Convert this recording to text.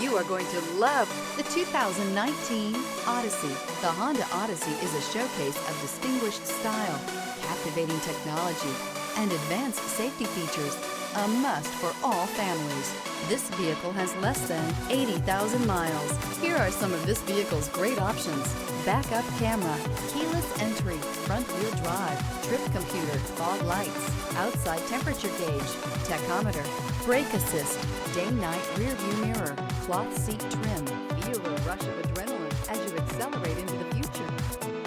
You are going to love the 2019 Odyssey. The Honda Odyssey is a showcase of distinguished style, captivating technology, and advanced safety features. A must for all families. This vehicle has less than 80,000 miles. Here are some of this vehicle's great options: backup camera, keyless entry, front wheel drive, trip computer, fog lights, outside temperature gauge, tachometer, brake assist, day-night rear view mirror, cloth seat trim. Feel a rush of adrenaline as you accelerate into the future.